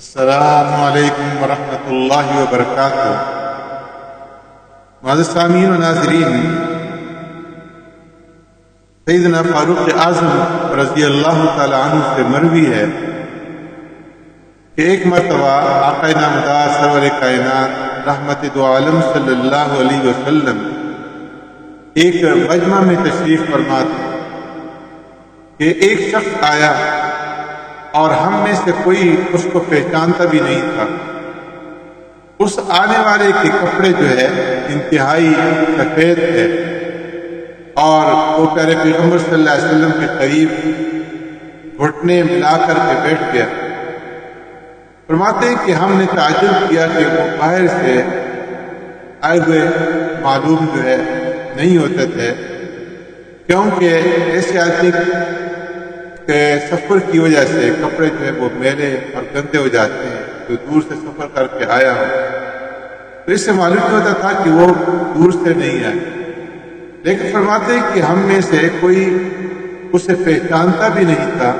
السلام علیکم ورحمۃ اللہ وبرکاتہ۔ معزز سامعین و ناظرین، سیدنا فاروق اعظم رضی اللہ تعالی عنہ سے مروی ہے کہ ایک مرتبہ آقا نامدار سرور کائنات رحمت دو عالم صلی اللہ علیہ وسلم ایک مجمع میں تشریف فرما تھے کہ ایک شخص آیا اور ہم میں سے کوئی اس کو پہچانتا بھی نہیں تھا۔ اس آنے والے کے کپڑے جو ہے انتہائی سفید ہے اور وہ پیارے پیغمبر صلی اللہ علیہ وسلم کے قریب گھٹنے ملا کر کے بیٹھ گیا۔ فرماتے ہیں کہ ہم نے تعجب کیا کہ وہ باہر سے آئے ہوئے معلوم جو ہے نہیں ہوتے تھے، کیونکہ ایسے آدمی سفر کی وجہ سے کپڑے جو ہے وہ میلے اور گندے ہو جاتے ہیں، جو دور سے سفر کر کے آیا ہو تو اس سے معلوم نہیں ہوتا تھا کہ وہ دور سے نہیں آئے۔ لیکن فرماتے ہیں کہ ہم میں سے کوئی اسے پہچانتا بھی نہیں تھا،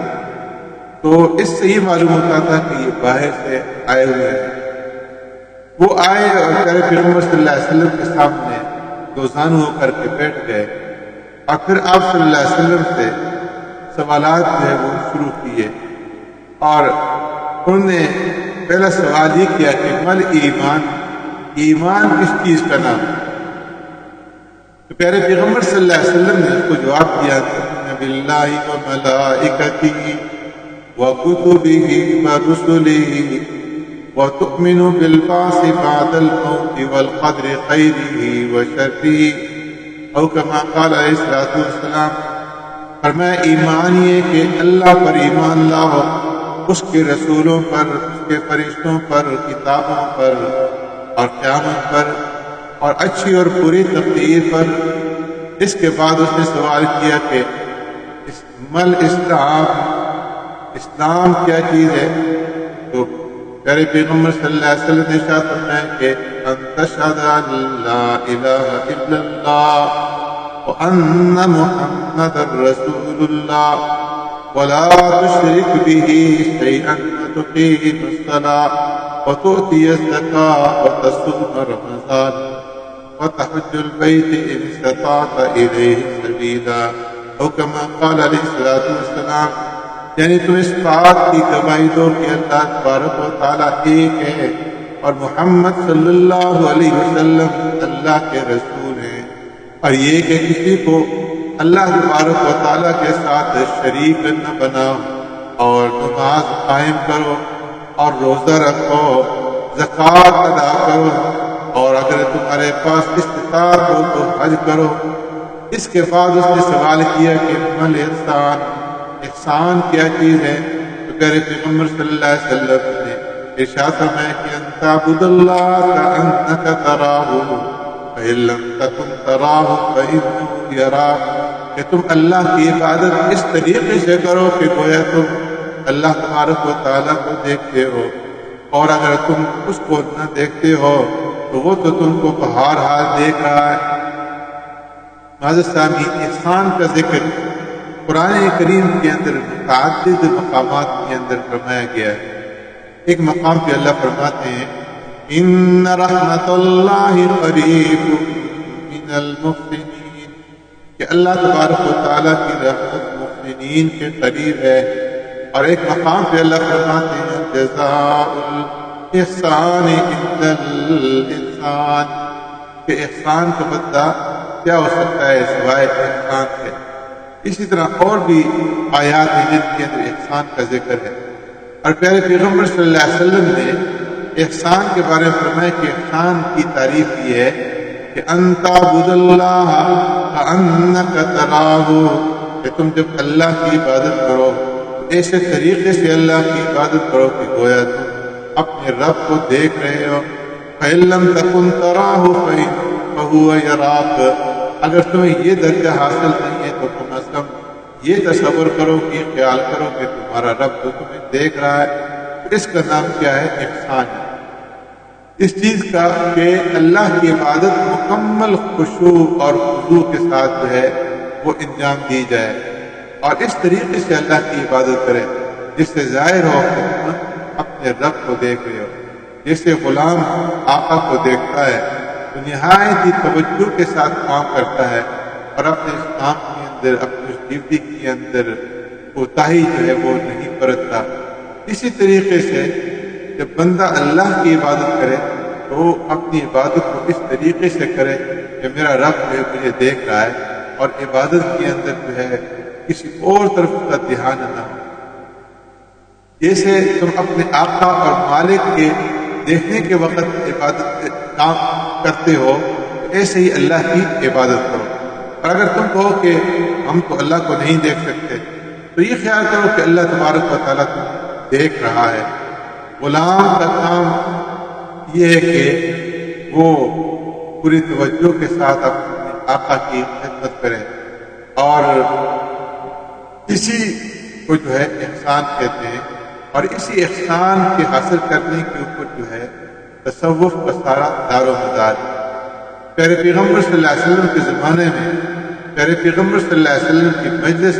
تو اس سے یہ معلوم ہوتا تھا کہ یہ باہر سے آئے ہوئے ہیں۔ وہ آئے اور پیارے پیغمبر صلی اللہ علیہ وسلم کے سامنے دوزانو ہو کر کے بیٹھ گئے اور پھر آپ صلی اللہ علیہ وسلم سے سوالات جو ہے وہ شروع کیے، اور انہوں نے پہلا سوال یہ کیا کہ مل ایمان، ایمان کس چیز کا نام ہے؟ تو پیارے پیغمبر صلی اللہ علیہ وسلم نے اس کو جواب دیا تؤمن باللہ وملائکتہ وکتبہ ورسلہ وتؤمن بالبعث بعد الموت والقدر خیرہ وشرہ، او کما قال علیہ الصلوۃ والسلام۔ فرمایا ایمان یہ کہ اللہ پر ایمان لاؤ، اس کے رسولوں پر، اس کے فرشتوں پر، کتابوں پر اور قیامت پر اور اچھی اور بری تقدیر پر۔ اس کے بعد اس نے سوال کیا کہ مل اسلام، اسلام کیا چیز ہے؟ تو پیارے پیغمبر صلی اللہ علیہ وسلم نے ارشاد فرمایا کہ ان تشہد ان لا الہ الا اللہ وأن محمد رسول الله ولا تشرك به شيئا وتقيم الصلاة وتؤتي الزكاة وتصوم رمضان وتحج البيت إن استطعت إليه سبيلا، أو كما قال عليه الصلاة والسلام۔ یعنی تم اس بات کی گواہی دو کہ اللہ تبارک و تعالیٰ ایک ہے اور محمد صلی اللہ علیہ وسلم اللہ کے رسول ہیں، اور یہ کہ کسی کو اللہ تبارک و تعالیٰ کے ساتھ شریک نہ بناؤ، اور نماز قائم کرو اور روزہ رکھو، زکوٰۃ ادا کرو، اور اگر تمہارے پاس استطاعت ہو تو حج کرو۔ اس کے بعد اس نے سوال کیا کہ مل احسان، احسان کیا چیز ہے؟ تو پیارے پیغمبر صلی اللہ علیہ وسلم نے ارشاد فرمایا کہ ان تعبد اللہ کأنک تراہ فإن لم تكن تراہ فإنہ یراک، کہ تم اللہ کی عبادت اس طریقے سے کرو کہ گویا تم اللہ تبارک و تعالیٰ کو دیکھتے ہو، اور اگر تم اس کو نہ دیکھتے ہو تو وہ تو تم کو بہر حال دیکھ رہا ہے۔ معزز سامعین، احسان کا ذکر قرآن کریم کے اندر متعدد مقامات کے اندر فرمایا گیا ہے۔ ایک مقام پہ اللہ فرماتے ہیں ان رحمت اللہ قریب من المحسنین، کہ اللہ تبارک و تعالیٰ کی رحمت محسنین کے قریب ہے۔ اور ایک مقام پہ اللہ فرماتے ہیں جزاء الاحسان الا الانسان، کہ احسان کا بدلہ کیا ہو سکتا ہے سوائے احسان کے۔ اسی طرح اور بھی آیات ہیں جن کے اندر احسان کا ذکر ہے، اور پیارے پیغمبر صلی اللہ علیہ وسلم نے احسان کے بارے میں فرمایا کہ احسان کی تعریف یہ ہے کہ ان تعبد اللہ کأنک تراہ، کہ تم جب اللہ کی عبادت کرو تو ایسے طریقے سے اللہ کی عبادت کرو کہ گویا تم اپنے رب کو دیکھ رہے ہو۔ فإن لم تکن تراہ فہو یراک، اگر تمہیں یہ درجہ حاصل نہیں ہے تو کم از کم یہ تصور کرو، یہ خیال کرو کہ تمہارا رب تو تمہیں دیکھ رہا ہے۔ اس کا نام کیا ہے؟ احسان ہے۔ اس چیز کا کہ اللہ کی عبادت مکمل خشوع اور خضوع کے ساتھ جو ہے وہ انجام دی جائے، اور اس طریقے سے اللہ کی عبادت کرے جس سے ظاہر ہو کہ اپنے رب کو دیکھ رہے ہو۔ جیسے غلام آقا کو دیکھتا ہے تو نہایت ہی توجہ کے ساتھ کام کرتا ہے اور اپنے اس کام کے اندر، اپنی اس ڈیوٹی کے اندر کوتاہی جو ہے وہ نہیں برتتا۔ اسی طریقے سے جب بندہ اللہ کی عبادت کرے تو وہ اپنی عبادت کو اس طریقے سے کرے کہ میرا رب جو ہے مجھے دیکھ رہا ہے، اور عبادت کے اندر جو ہے کسی اور طرف کا دھیان نہ ہو۔ جیسے تم اپنے آقا اور مالک کے دیکھنے کے وقت عبادت کام کرتے ہو، ایسے ہی اللہ کی عبادت کرو۔ اور اگر تم کہو کہ ہم تو اللہ کو نہیں دیکھ سکتے، تو یہ خیال کرو کہ اللہ تبارک و تعالیٰ کو دیکھ رہا ہے۔ غلام کا کام یہ ہے کہ وہ پوری توجہ کے ساتھ اپنے آقا کی خدمت کرے، اور اسی کو جو ہے احسان کہتے ہیں، اور اسی احسان کے حاصل کرنے کے اوپر جو ہے تصوف کا سارا دار و مدار ہے۔ پیارے پیغمبر صلی اللہ علیہ وسلم کے زمانے میں، پیارے پیغمبر صلی اللہ علیہ وسلم کی مجلس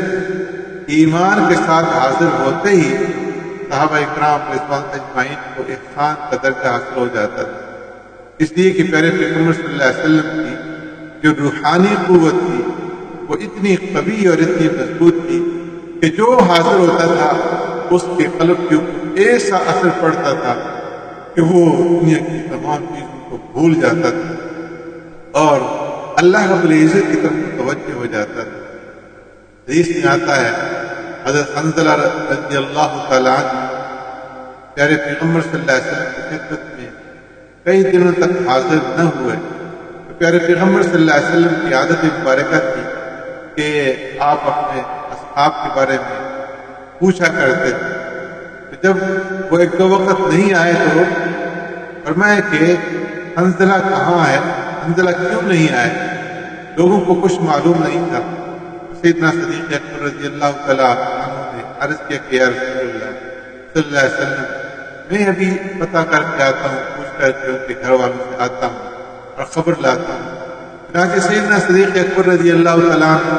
ایمان کے ساتھ حاضر ہوتے ہی صحابہ اکرام رضوان اجمعین کو احسان کا درجہ حاصل ہو جاتا تھا، اس لیے کہ پیارے پیغمبر صلی اللہ علیہ وسلم کی جو روحانی قوت تھی وہ اتنی قوی اور اتنی مضبوط تھی کہ جو حاضر ہوتا تھا اس کے قلب کے اوپر ایسا اثر پڑتا تھا کہ وہ دنیا کی تمام چیزوں کو بھول جاتا تھا اور اللہ رب العزت کی طرف متوجہ ہو جاتا تھا۔ حدیث میں آتا ہے حضرت حنظلہ رضی اللہ تعالیٰ عنہ پیارے پیغمبر صلی اللہ علیہ وسلم کی خدمت میں کئی دنوں تک حاضر نہ ہوئے، تو پیارے پیغمبر صلی اللہ علیہ وسلم کی عادت مبارکہ تھی کہ آپ اپنے اصحاب کے بارے میں پوچھا کرتے تھے۔ تو جب وہ ایک دو وقت نہیں آئے تو فرمایا کہ حنظلہ کہاں ہے، حنظلہ کیوں نہیں آئے؟ لوگوں کو کچھ معلوم نہیں تھا۔ سیدنا صدیق اکبر رضی اللہ تعالیٰ عنہ نے عرض کیا کہ یا رسول اللہ صلی اللہ علیہ وسلم، میں ابھی پتہ کر کے آتا ہوں، پوچھ کر کے ان کے گھر والوں سے آتا ہوں اور خبر لاتا ہوں۔ چنانچہ سیدنا صدیق اکبر رضی اللہ تعالیٰ عنہ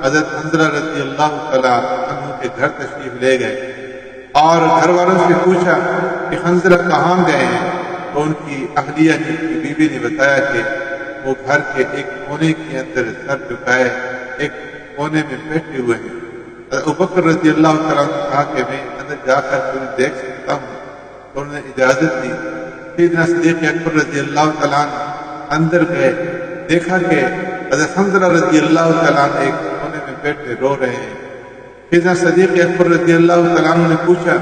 حضرت حنظلہ رضی اللہ تعالیٰ عنہ کے گھر تشریف لے گئے اور گھر والوں سے پوچھا کہ حنظلہ کہاں گئے ہیں؟ تو ان کی اہلیہ نے، کی بیوی نے بتایا کہ وہ گھر کے ایک کونے کے اندر سر جھکائے ایک کونے میں بیٹھے ہوئے ہیں۔ ابوبکر رضی اللہ تعالیٰ نے کہا کہ میں اندر جا کر تمہیں دیکھ سکتا ہوں، تو انہوں نے اجازت دی۔ سیدنا صدیق اکبر رضی اللہ تعالیٰ عنہ اندر گئے، دیکھا کہ حضرت حنظلہ رضی اللہ تعالیٰ عنہ ایک کونے میں بیٹھے رو رہے ہیں۔ سیدنا صدیق اکبر رضی اللہ تعالیٰ عنہ نے پوچھا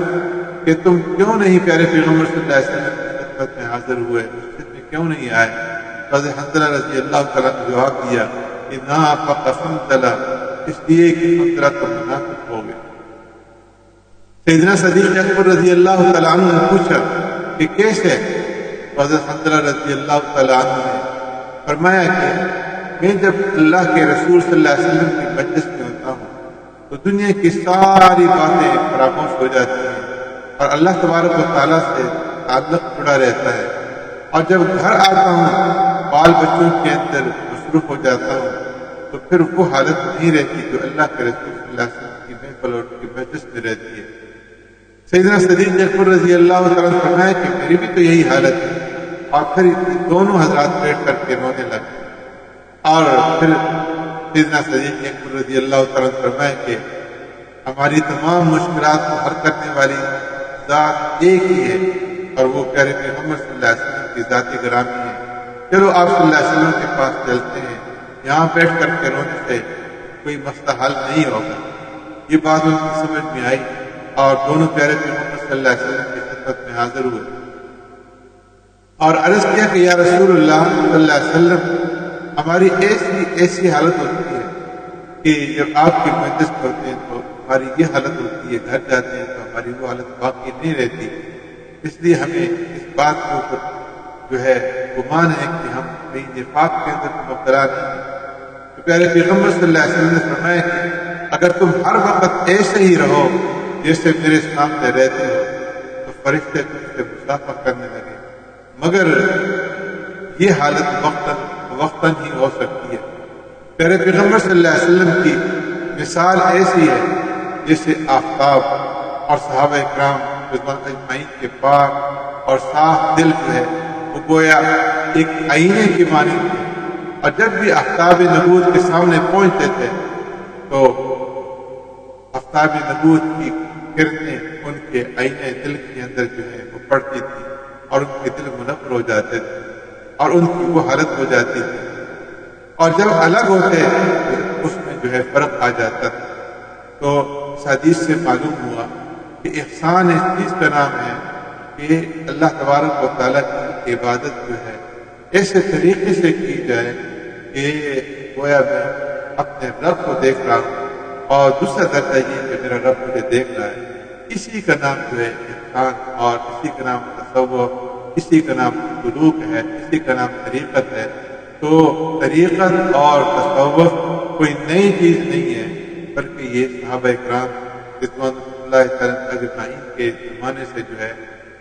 کہ تم کیوں نہیں پیارے پیغمبر صلی اللہ علیہ وسلم کی خدمت میں حاضر ہوئے، مسجد میں کیوں نہیں آئے؟ تو حضرت حنظلہ رضی اللہ تعالیٰ نے جواب دیا کہ نافق حنظلہ، اس لیے کہ حنظلہ تو منافق ہو گئے۔ سیدنا صدیق اکبر رضی اللہ تعالیٰ عنہ نے پوچھا کہ کیسے؟ تو حضرت حنظلہ رضی اللہ تعالیٰ عنہ نے فرمایا کہ میں جب اللہ کے رسول صلی اللہ علیہ وسلم کی مجلس میں ہوتا ہوں تو دنیا کی ساری باتیں فراموش ہو جاتی ہیں اور اللہ تبارک و تعالیٰ سے تعلق جڑا رہتا ہے، اور جب گھر آتا ہوں بال بچوں کے اندر مصروف ہو جاتا ہوں تو پھر وہ حالت نہیں رہتی جو اللہ کے رسول صلی اللہ علیہ وسلم کی محفل اور کی مجلس میں رہتی ہے۔ سیدنا صدیق اکبر رضی اللہ تعالیٰ نے فرمایا کہ میری بھی تو یہی حالت ہے، اور پھر دونوں حضرات بیٹھ کر کے رونے لگے، اور پھر سیدنا صدیق اکبر رضی اللہ تعالیٰ نے فرمایا کہ ہماری تمام مشکلات کو حل کرنے والی ذات ایک ہی ہے، اور وہ پیارے پیغمبر صلی اللہ علیہ وسلم کی ذات گرامی ہے۔ چلو آپ صلی اللہ علیہ وسلم کے پاس چلتے ہیں، یہاں بیٹھ کر کے رونے سے کوئی مسئلہ حل نہیں ہوگا۔ یہ بات ان کی سمجھ میں آئی اور دونوں پیارے پیغمبر صلی اللہ علیہ وسلم کی خدمت میں حاضر ہوئے اور عرض کیا کہ یا رسول اللہ صلی اللہ علیہ وسلم، ہماری ایسی حالت ہوتی ہے کہ جب آپ کی مجلس ہوتے ہیں تو ہماری یہ حالت ہوتی ہے، گھر جاتے ہیں تو ہماری وہ حالت باقی نہیں رہتی، اس لیے ہمیں اس بات کے اوپر جو ہے گمان ہے کہ ہم کہیں نفاق کے اندر مبتلا نہیں ہیں۔ تو پیارے پیغمبر صلی اللہ علیہ وسلم نے فرمایا کہ اگر تم ہر وقت ایسے ہی رہو جیسے میرے سامنے رہتے ہو تو فرشتے تم سے مصافحہ کرنے لگے، مگر یہ حالت وقتاً ہی ہو سکتی ہے۔ پیارے پیغمبر صلی اللہ علیہ وسلم کی مثال ایسی ہے جیسے آفتاب، اور صحابہ اکرام رضوان اجمعین کے پاک اور صاف دل جو ہے وہ گویا ایک آئینے کی مانند تھے، اور جب بھی آفتاب نبوت کے سامنے پہنچتے تھے تو آفتاب نبوت کی کرنیں ان کے آئینے دل کے اندر جو ہے وہ پڑتی تھی اور ان کے دل منور ہو جاتے تھے اور ان کی وہ حالت ہو جاتی تھی، اور جب الگ ہوتے تو اس میں جو ہے فرق آ جاتا تھا۔ تو اس حدیث سے معلوم ہوا کہ احسان اس چیز کا نام ہے کہ اللہ تبارک و تعالیٰ کی عبادت جو ہے ایسے طریقے سے کی جائے کہ گویا میں اپنے رب کو دیکھ رہا ہوں، اور دوسرا درجہ یہ کہ میرا رب مجھے دیکھ رہا ہے۔ اسی کا نام جو ہے احسان، اور اسی کا نام تصوف، اسی کا نام سلوک ہے، اسی کا نام طریقت ہے۔ تو طریقت اور تصوف کوئی نئی چیز نہیں ہے، بلکہ یہ صحابہ اکرام رضوان اللہ تعالیٰ اجمعین کے زمانے سے جو ہے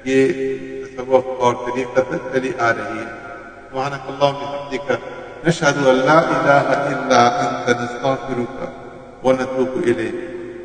یہ تصوف اور طریقت چلی آ رہی ہے۔ سبحانک اللہم بحمدک، نشہد ان لا الہ الا انت، نستغفرک ونتوب الیک۔